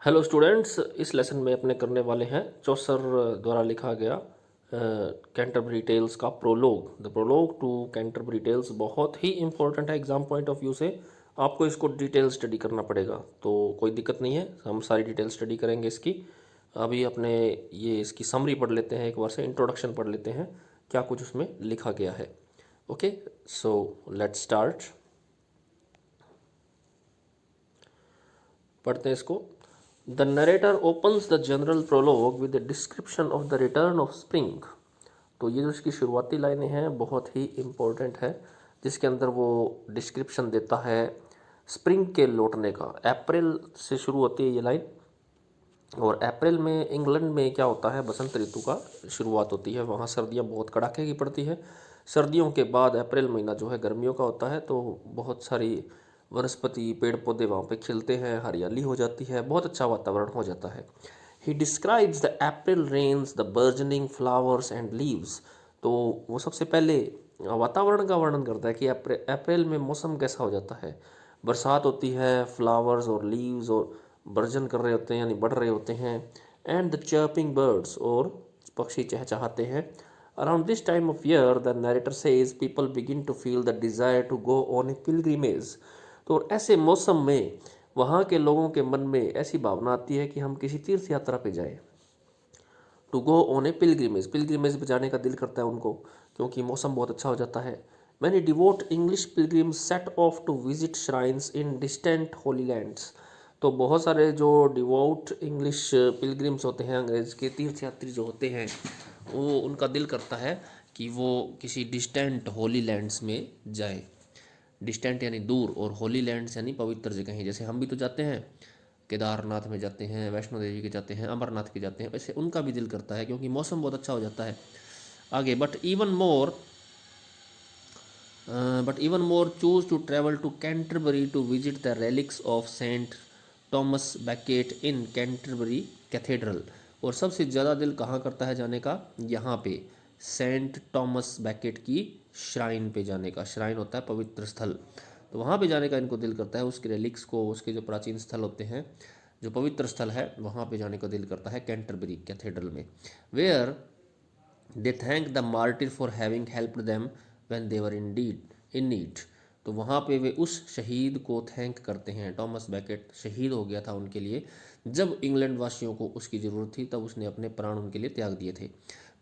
Hello students, इस lesson में अपने करने वाले हैं चौसर द्वारा लिखा गया कैंटरबरी टेल्स का prologue. The prologue to Canterbury Tales बहुत ही इंपॉर्टेंट है एग्जाम पॉइंट ऑफ व्यू से। आपको इसको डिटेल स्टडी करना पड़ेगा, तो कोई दिक्कत नहीं है, हम सारी डिटेल स्टडी करेंगे इसकी। अभी अपने ये इसकी समरी पढ़ लेते हैं, एक बार से इंट्रोडक्शन पढ़ लेते हैं क्या कुछ उसमें लिखा गया है। Okay, so let's start. पढ़ते हैं इसको। The narrator opens the general prologue with the description of the return of spring. तो ये जो इसकी शुरुआती लाइनें हैं बहुत ही इम्पोर्टेंट है, जिसके अंदर वो डिस्क्रिप्शन देता है स्प्रिंग के लौटने का। अप्रैल से शुरू होती है ये लाइन, और अप्रैल में इंग्लैंड में क्या होता है, बसंत ऋतु का शुरुआत होती है। वहाँ सर्दियाँ बहुत कड़ाके की पड़ती है। सर्दियों के बाद अप्रैल महीना जो है गर्मियों का होता है, तो बहुत सारी वनस्पति पेड़ पौधे वहाँ पे खिलते हैं, हरियाली हो जाती है, बहुत अच्छा वातावरण हो जाता है। He describes the April rains, the burgeoning flowers and leaves. तो वो सबसे पहले वातावरण का वर्णन करता है कि अप्रैल में मौसम कैसा हो जाता है। बरसात होती है, फ्लावर्स और लीव्स और बर्जन कर रहे होते हैं यानी बढ़ रहे होते हैं। एंड द चर्पिंग बर्ड्स, और पक्षी चहचहाते हैं। Around this time of year the narrator says people begin to feel the desire to go on a pilgrimage. तो ऐसे मौसम में वहाँ के लोगों के मन में ऐसी भावना आती है कि हम किसी तीर्थ यात्रा पे जाएं। To go on a pilgrimage, pilgrimage पे जाने का दिल करता है उनको, क्योंकि मौसम बहुत अच्छा हो जाता है। Many devout English pilgrims set off to visit shrines in distant holy lands. तो बहुत सारे जो डिवोट इंग्लिश पिलग्रिम्स होते हैं, अंग्रेज के तीर्थयात्री जो होते हैं, वो उनका दिल करता है कि वो किसी डिस्टेंट होली लैंड्स में जाए। डिस्टेंट यानी दूर, और होली लैंड्स यानी पवित्र जगहें। जैसे हम भी तो जाते हैं, केदारनाथ में जाते हैं, वैष्णो देवी के जाते हैं, अमरनाथ के जाते हैं, वैसे उनका भी दिल करता है क्योंकि मौसम बहुत अच्छा हो जाता है आगे। But even more choose to travel to Canterbury to visit the relics of Saint Thomas Becket in Canterbury Cathedral. और सबसे ज़्यादा दिल कहाँ करता है जाने का, यहाँ पे सेंट थॉमस बैकेट की श्राइन पे जाने का। श्राइन होता है पवित्र स्थल, तो वहाँ पे जाने का इनको दिल करता है। उसके रेलिक्स को, उसके जो प्राचीन स्थल होते हैं, जो पवित्र स्थल है, वहाँ पे जाने का दिल करता है कैंटरबरी कैथेड्रल में। Where they thank the martyr for having helped them when they were in need. तो वहाँ पे वे उस शहीद को थैंक करते हैं। टॉमस बैकेट शहीद हो गया था उनके लिए, जब इंग्लैंड वासियों को उसकी ज़रूरत थी, तब उसने अपने प्राण उनके लिए त्याग दिए थे।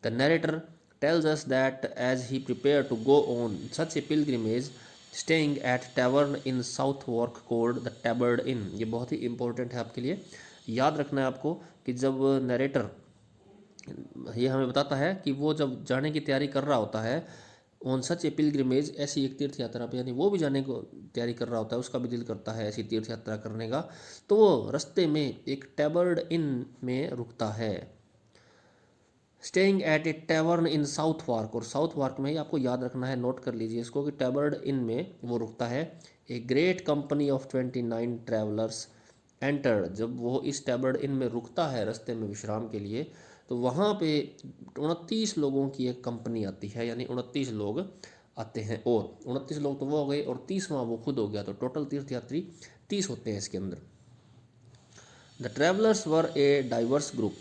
The narrator tells us that as he prepared to go on such a pilgrimage, staying at tavern in Southwark called the Tabard Inn। ये बहुत ही इंपॉर्टेंट है आपके लिए, याद रखना है आपको कि जब नरेटर ये हमें बताता है कि वो जब जाने की तैयारी कर रहा होता है ऑन सच ए पिलग्रिमेज, ऐसी एक तीर्थ यात्रा पे, यानी वो भी जाने को तैयारी कर रहा होता है, उसका भी दिल करता है ऐसी तीर्थ यात्रा करने का, तो वो रास्ते में एक टैबर्ड इन में रुकता है। Staying at A tavern in south वार्क, और साउथ वार्क में ही आपको याद रखना है, नोट कर लीजिए इसको कि टैबर्ड इन में वो रुकता है। A great company of 29 travellers enter. जब वो इस टैबर्ड इन में रुकता है रास्ते में विश्राम के लिए, तो वहाँ पे 29 लोगों की एक कंपनी आती है, यानी 29 लोग आते हैं। और 29 लोग तो वो हो गए, और 30वां वो खुद हो गया, तो टोटल तीर्थयात्री 30 होते हैं इसके अंदर। The travellers were a diverse group.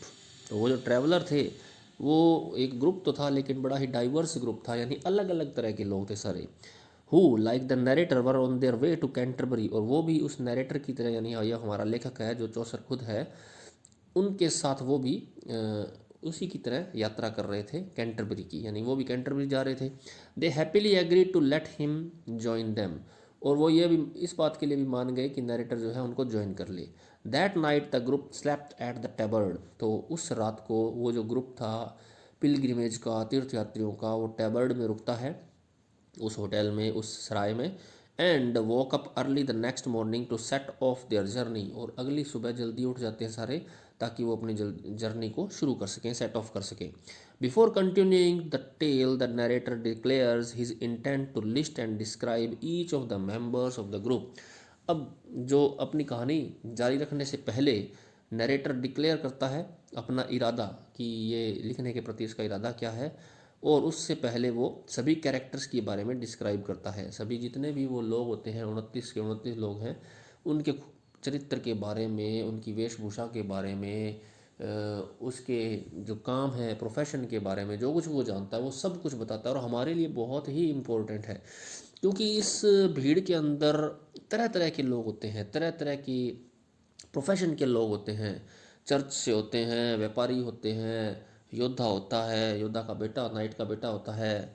तो वो जो ट्रैवलर थे वो एक ग्रुप तो था, लेकिन बड़ा ही डाइवर्स ग्रुप था, यानी अलग अलग तरह के लोग थे सारे। Who like the narrator were on their way to Canterbury, और वो भी उस नरेटर की तरह, यानी यह हमारा लेखक है जो चौसर खुद है, उनके साथ वो भी उसी की तरह यात्रा कर रहे थे कैंटरबरी की, यानी वो भी कैंटरबरी जा रहे थे। They happily agreed to let him join them, और वो ये भी इस बात के लिए भी मान गए कि नरेटर जो है उनको ज्वाइन कर ले। That night the group slept at the Tabard. तो उस रात को वो जो ग्रुप था पिलग्रिमेज का, तीर्थयात्रियों का, वो टैबर्ड में रुकता है, उस होटल में, उस सराय में। And walk up early the next morning to set off their journey, और अगली सुबह जल्दी उठ जाते हैं सारे, ताकि वो अपनी जर्नी को शुरू कर सकें, सेट ऑफ कर सकें। Before continuing the tale the narrator declares his intent to list and describe each of the members of the group. अब जो अपनी कहानी जारी रखने से पहले नरेटर डिक्लेयर करता है अपना इरादा, कि ये लिखने के प्रति इसका इरादा क्या है, और उससे पहले वो सभी कैरेक्टर्स के बारे में डिस्क्राइब करता है। सभी जितने भी वो लोग होते हैं, 29 के 29 लोग हैं, उनके चरित्र के बारे में, उनकी वेशभूषा के बारे में, उसके जो काम है, प्रोफेशन के बारे में जो कुछ वो जानता है वो सब कुछ बताता है। और हमारे लिए बहुत ही इम्पोर्टेंट है, क्योंकि इस भीड़ के अंदर तरह तरह के लोग होते हैं, तरह तरह की प्रोफेशन के लोग होते हैं। चर्च से होते हैं, व्यापारी होते हैं, योद्धा होता है, योद्धा का बेटा, नाइट का बेटा होता है,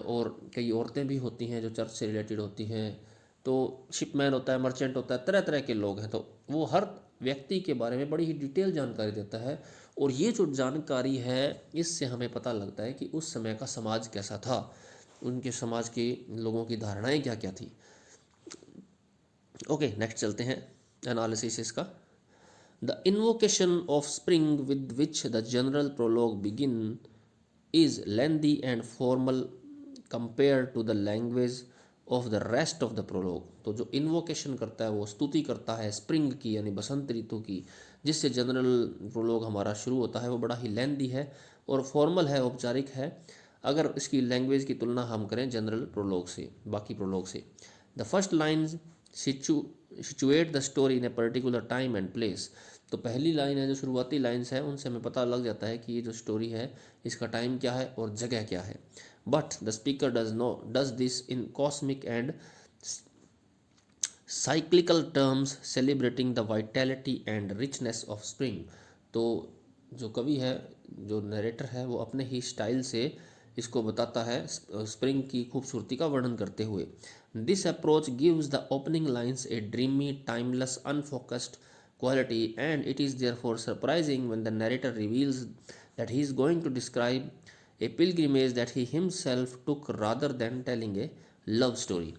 और कई औरतें भी होती हैं जो चर्च से रिलेटेड होती हैं। तो शिपमैन होता है, मर्चेंट होता है, तरह तरह के लोग हैं। तो वो हर व्यक्ति के बारे में बड़ी ही डिटेल जानकारी देता है। और ये जो जानकारी है, इससे हमें पता लगता है कि उस समय का समाज कैसा था, उनके समाज के लोगों की धारणाएं क्या क्या थी। ओके, नेक्स्ट चलते हैं एनालिसिस इसका। The invocation of spring with which the general prologue begin is lengthy and formal compared to the language of the rest of the prologue। तो जो इन्वोकेशन करता है वो स्तुति करता है स्प्रिंग की, यानी बसंत ऋतु की, जिससे जनरल प्रोलोग हमारा शुरू होता है, वो बड़ा ही लेंदी है और फॉर्मल है, औपचारिक है, अगर इसकी लैंग्वेज की तुलना हम करें जनरल प्रोलोग से, बाकी प्रोलोग से। The first line situate the story in a particular time and place. तो पहली लाइन है, जो शुरुआती लाइन्स है, उनसे हमें पता लग जाता है कि ये जो स्टोरी है इसका टाइम क्या है और जगह क्या है। But the speaker does this in cosmic and cyclical terms celebrating the vitality and richness of spring. तो जो कवि है, जो नरेटर है, वो अपने ही स्टाइल से इसको बताता है स्प्रिंग की खूबसूरती का वर्णन करते हुए। This approach gives the opening lines A dreamy, timeless, unfocused quality, and it is therefore surprising when the narrator reveals that he is going to describe a pilgrimage that he himself took rather than telling a love story।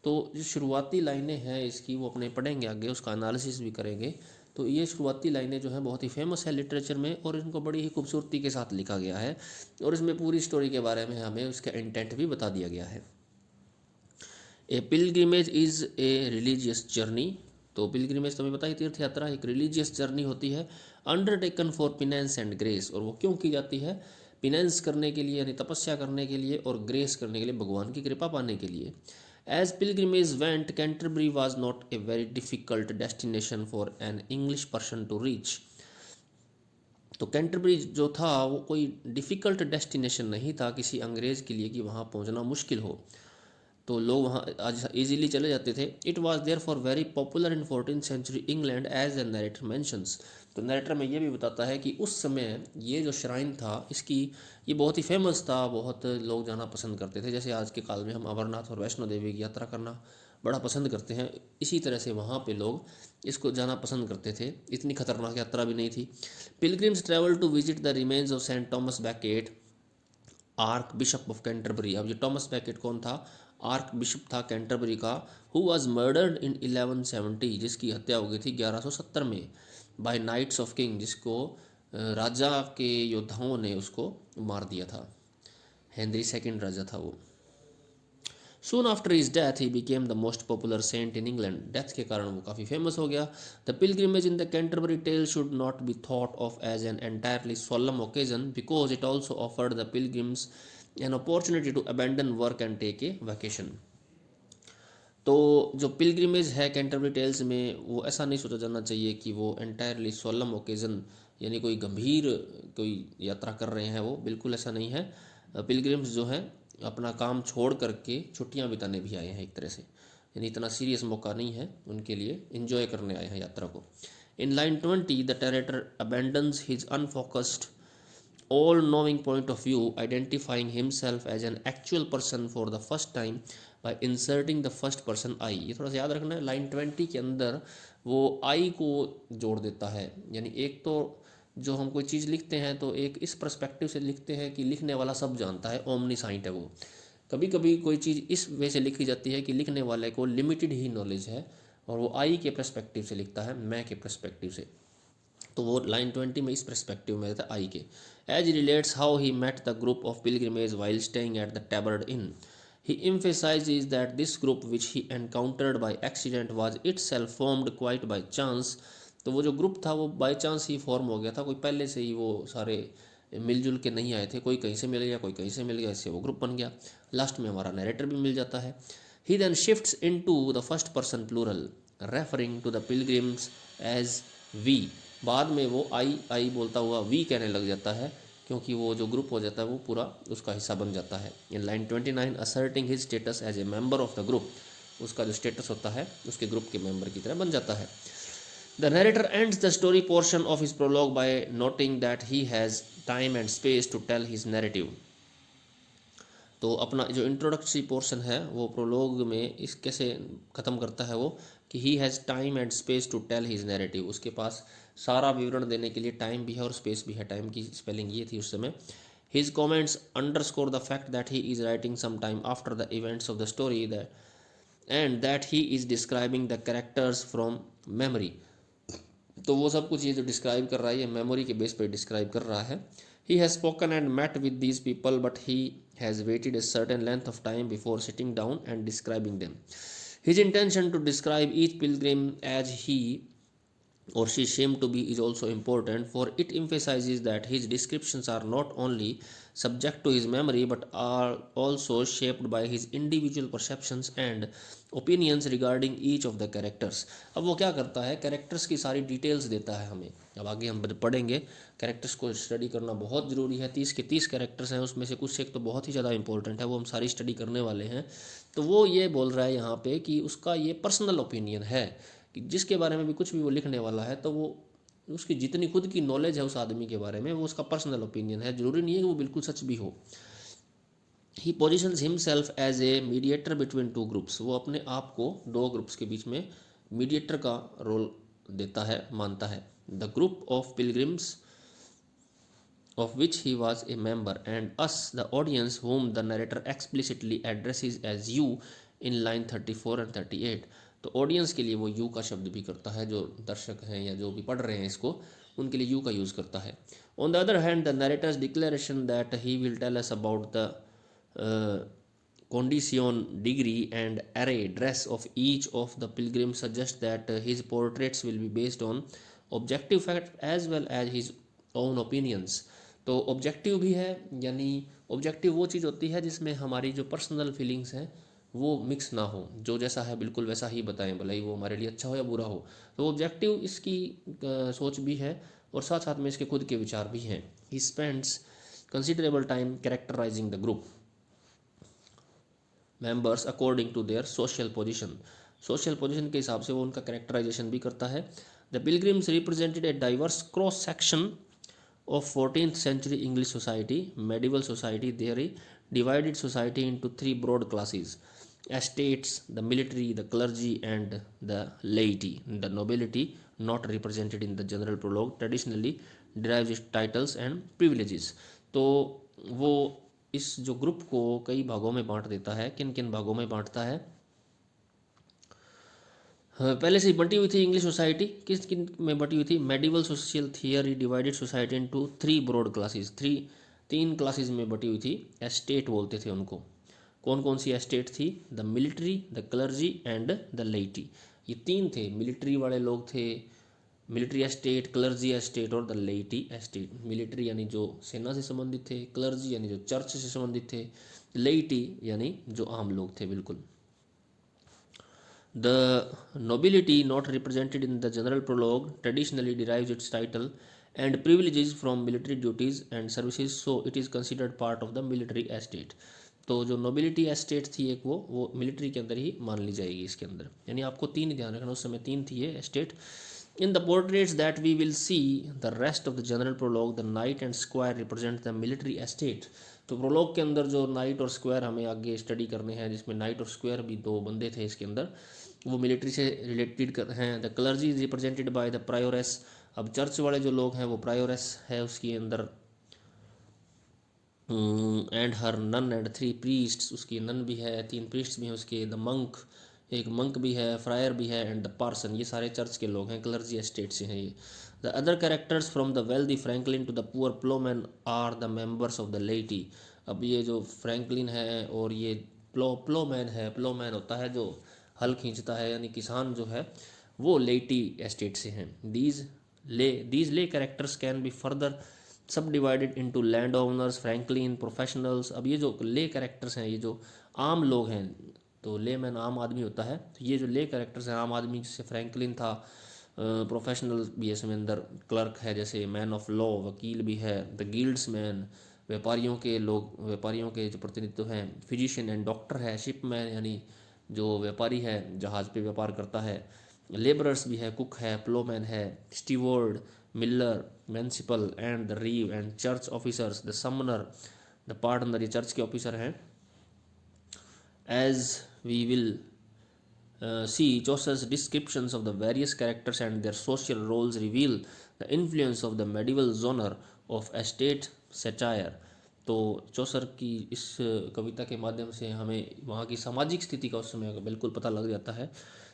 तो जो शुरुआती लाइनें हैं इसकी, वो अपने पढ़ेंगे आगे, उसका एनालिसिस भी करेंगे। तो ये शुरुआती लाइनें जो हैं बहुत ही फेमस है लिटरेचर में, और इनको बड़ी ही खूबसूरती के साथ लिखा गया है, और इसमें पूरी स्टोरी के बारे में हमें उसका इंटेंट भी बता दिया गया है। A pilgrimage is a religious journey. तो पिलग्रिमेज तो हमें पता ही, तीर्थ यात्रा एक रिलीजियस जर्नी होती है, undertaken for penance and grace. और वो क्यों की जाती है? पिनेंस करने के लिए, यानी तपस्या करने के लिए, और ग्रेस करने के लिए, भगवान की कृपा पाने के लिए। As pilgrimage went, Canterbury was not a very difficult destination for an English person to reach. तो कैंटरबरी जो था वो कोई डिफ़िकल्ट डेस्टिनेशन नहीं था किसी अंग्रेज़ के लिए कि वहाँ पहुँचना मुश्किल हो, तो लोग वहाँ आज ईजिली चले जाते थे। It was there for very popular in 14th century England as a narrator mentions. तो नरेटर में ये भी बताता है कि उस समय ये जो श्राइन था इसकी, ये बहुत ही फेमस था, बहुत लोग जाना पसंद करते थे। जैसे आज के काल में हम अमरनाथ और वैष्णो देवी की यात्रा करना बड़ा पसंद करते हैं, इसी तरह से वहाँ पे लोग इसको जाना पसंद करते थे। इतनी खतरनाक यात्रा भी नहीं थी। Pilgrims travel to visit the remains of Saint Thomas Becket, archbishop of Canterbury. अब ये टॉमस बैकेट कौन था? आर्क बिशप था कैंटरबरी का, हु वाज मर्डर्ड इन 1170, जिसकी हत्या हो गई थी 1170 में, बाय नाइट्स ऑफ किंग, जिसको राजा के योद्धाओं ने उसको मार दिया था। हेनरी सेकंड राजा था वो। Soon after his death, he became the most popular saint in England। Death के कारण वो काफ़ी फेमस हो गया। The pilgrimage in the Canterbury Tales should not be thought of as an entirely solemn occasion, because it also offered the pilgrims an opportunity to abandon work and take a vacation। तो जो pilgrimage है Canterbury tales में, वो ऐसा नहीं सोचा जाना चाहिए कि वो एंटायरली सोलम ओकेज़न, यानी कोई गंभीर कोई यात्रा कर रहे हैं, वो बिल्कुल ऐसा नहीं है। पिलग्रिम्स जो हैं अपना काम छोड़ करके छुट्टियां बिताने भी आए हैं एक तरह से, यानी इतना सीरियस मौका नहीं है उनके लिए, इन्जॉय करने आए हैं यात्रा को। In line 20 the narrator abandons his unfocused all knowing point of view, identifying himself as an actual person for the first time by inserting the first person I। ये थोड़ा सा याद रखना है, लाइन 20 के अंदर वो I को जोड़ देता है। यानी एक तो जो हम कोई चीज़ लिखते हैं तो एक इस पर्सपेक्टिव से लिखते हैं कि लिखने वाला सब जानता है, ओमनीसाइंट है वो। कभी कभी कोई चीज़ इस वे से लिखी जाती है कि लिखने वाले को लिमिटेड ही नॉलेज है, और वो I के पर्सपेक्टिव से लिखता है, मैं के पर्सपेक्टिव से। तो वो लाइन 20 में इस पर्सपेक्टिव में था आई के। As relates how he met the group of pilgrimage while staying at the Tabard Inn, he emphasizes that this group which he encountered by accident was itself formed quite by chance। तो वो जो group था वो by chance he form हो गया था, कोई पहले से ही वो सारे मिलजुल के नहीं आए थे, कोई कहीं से मिल गया, कोई कहीं से मिल गया, इससे वो ग्रुप बन गया। लास्ट में हमारा नरेटर भी मिल जाता है। He then shifts into the first person plural referring to the pilgrims as we. बाद में वो आई बोलता हुआ वी कहने लग जाता है, क्योंकि वो जो ग्रुप हो जाता है वो पूरा उसका हिस्सा बन जाता है। In line 29 asserting his status as a member of the group, उसका जो स्टेटस होता है उसके ग्रुप के मेंबर की तरह बन जाता है। The narrator ends the story portion of his prologue by noting that he has time and space to tell his narrative. तो अपना जो इंट्रोडक्टरी पोर्शन है वो प्रोलॉग में इस कैसे ख़त्म करता है वो, कि he has time and space to tell his narrative, उसके पास सारा विवरण देने के लिए टाइम भी है और स्पेस भी है। टाइम की स्पेलिंग ये थी उस समय। His comments underscore the fact that he is writing some time after the events of the story that and that he is describing the characters from memory. तो वो सब कुछ ये जो डिस्क्राइब कर रहा है ये मेमोरी के बेस पर डिस्क्राइब कर रहा है। He has spoken and met with these people but he has waited a certain length of time before sitting down and describing them. His intention to describe each pilgrim as he or she seemed to be is also important, for it emphasizes that his descriptions are not only subject to his memory but are also shaped by his individual perceptions and opinions regarding each of the characters। अब वो क्या करता है, characters की सारी details देता है हमें। अब आगे हम पढ़ेंगे, कैरेक्टर्स को स्टडी करना बहुत ज़रूरी है। 30 के 30 कैरेक्टर्स हैं, उसमें से कुछ एक तो बहुत ही ज़्यादा इंपॉर्टेंट है, वो हम सारी स्टडी करने वाले हैं। तो वो ये बोल रहा है यहाँ पे कि उसका ये पर्सनल ओपिनियन है कि जिसके बारे में भी कुछ भी वो लिखने वाला है तो वो उसकी जितनी खुद की नॉलेज है उस आदमी के बारे में वो उसका पर्सनल ओपिनियन है, जरूरी नहीं है कि वो बिल्कुल सच भी हो। He positions himself as a mediator between two groups, वो अपने आप को दो ग्रुप्स के बीच में मीडिएटर का रोल देता है, मानता है। The group of pilgrims of which he was a member and us the audience whom the narrator explicitly addresses as you in line 34 and 38। तो ऑडियंस के लिए वो यू का शब्द भी करता है, जो दर्शक हैं या जो भी पढ़ रहे हैं इसको उनके लिए यू का यूज़ करता है। On the other hand the narrator's declaration that he will tell us about the condition, degree and array dress of each of the pilgrims suggest that his portraits will be based on objective fact as well as his own opinions। तो objective भी है, यानी objective वो चीज़ होती है जिसमें हमारी जो पर्सनल फीलिंग्स हैं वो मिक्स ना हो, जो जैसा है बिल्कुल वैसा ही बताएं, भले ही वो हमारे लिए अच्छा हो या बुरा हो। तो ऑब्जेक्टिव इसकी सोच भी है और साथ साथ में इसके खुद के विचार भी हैं। He spends considerable time characterising the group members according to their social position, social position के हिसाब से वो उनका कैरेक्टराइजेशन भी करता है। The pilgrims represented a diverse cross section of 14th century English society, medieval society theory divided society into three broad classes: estates, the military, the clergy and the laity। The nobility, not represented in the general prologue, traditionally derives its titles and privileges। तो वो इस जो group को कई भागों में बांट देता है। किन किन भागों में बांटता है, पहले से ही बटी हुई थी इंग्लिश सोसाइटी, किस किन में बटी हुई थी, medieval social theory divided society into three broad classes, तीन क्लासेस में बटी हुई थी। एस्टेट बोलते थे उनको। कौन कौन सी एस्टेट थी, the military, the clergy and the लेटी। ये तीन थे, मिलिट्री वाले लोग थे, मिलिट्री एस्टेट, क्लर्जी एस्टेट और द लेटी एस्टेट। मिलिट्री यानी जो सेना से संबंधित थे, क्लर्जी यानी जो चर्च से संबंधित थे, लेटी यानी जो आम लोग थे बिल्कुल। The nobility, not represented in the general prologue, traditionally derives its title and privileges from military duties and services, so it is considered part of the military estate। तो जो नोबिलिटी एस्टेट थी एक वो मिलिट्री के अंदर ही मान ली जाएगी इसके अंदर, यानी आपको तीन ध्यान रखना, उस समय तीन थी ये estate. In the portraits that we will see the rest of the general prologue, the knight and squire represent the military estate. तो प्रोलॉग के अंदर जो नाइट और स्क्वायर हमें आगे स्टडी करने हैं, जिसमें नाइट और स्क्वायर भी दो बंदे थे इसके अंदर, वो मिलिट्री से रिलेटेड हैं। The clergy is represented by the prioress. अब चर्च वाले जो लोग हैं वो प्रायोरेस है उसके अंदर, and her nun and three priests, उसकी नन भी है, तीन प्रीस्ट्स भी हैं उसके। द मंक, एक मंक भी है, फ्रायर भी है, एंड द पार्सन, ये सारे चर्च के लोग हैं, क्लर्जी एस्टेट से हैं ये। The other characters from the wealthy franklin to the poor ploughman are the members of the laity. अब ये जो फ्रैंकलिन है और ये प्लोमैन है, प्लोमैन होता है जो हल खींचता है, यानी किसान जो है, वो लेटी एस्टेट से हैं। दीज ले कैरेक्टर्स कैन बी फर्दर सब divided into land owners, Franklin, professionals. अब ये जो ले कैरेक्टर्स हैं, ये जो आम लोग हैं, तो लेमैन आम आदमी होता है। तो ये जो ले कैरेक्टर्स हैं, आम आदमी, जैसे फ्रैंकलिन था, प्रोफेशनल भी है इसमें अंदर, क्लर्क है, जैसे मैन ऑफ लॉ वकील भी है, द गिल्ड्समैन व्यापारियों के लोग, व्यापारियों के जो प्रतिनिधित्व हैं, फिजिशियन एंड डॉक्टर है, शिपमैन यानी जो व्यापारी है, जहाज़ पे व्यापार करता है, लेबरर्स भी है, कुक है, प्लोमैन है, steward, miller, municipal and the reeve and church officers, the summoner, the pardoner, ये चर्च के ऑफिसर हैं। As we will see, Chaucer's descriptions of the various characters and their social roles reveal the influence of the medieval genre of estate satire। तो चौसर की इस कविता के माध्यम से हमें वहाँ की सामाजिक स्थिति का उस समय का बिल्कुल पता लग जाता है।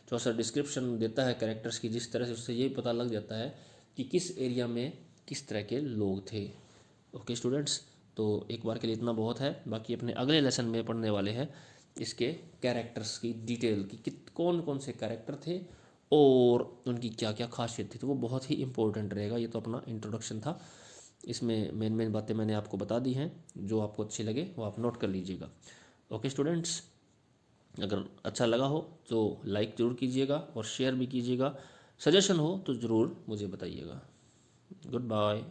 चौसर डिस्क्रिप्शन देता है कैरेक्टर्स की जिस तरह से, उससे ये पता लग जाता है कि किस एरिया में किस तरह के लोग थे। ओके स्टूडेंट्स, तो एक बार के लिए इतना बहुत है, बाकी अपने अगले लेसन में पढ़ने वाले हैं इसके कैरेक्टर्स की डिटेल की, कौन कौन से कैरेक्टर थे और उनकी क्या क्या खासियत थी। तो वो बहुत ही इंपॉर्टेंट रहेगा। ये तो अपना इंट्रोडक्शन था, इसमें मेन मेन बातें मैंने आपको बता दी हैं, जो आपको अच्छी लगे वो आप नोट कर लीजिएगा। ओके स्टूडेंट्स, अगर अच्छा लगा हो तो लाइक ज़रूर कीजिएगा और शेयर भी कीजिएगा। सजेशन हो तो ज़रूर मुझे बताइएगा। Good bye.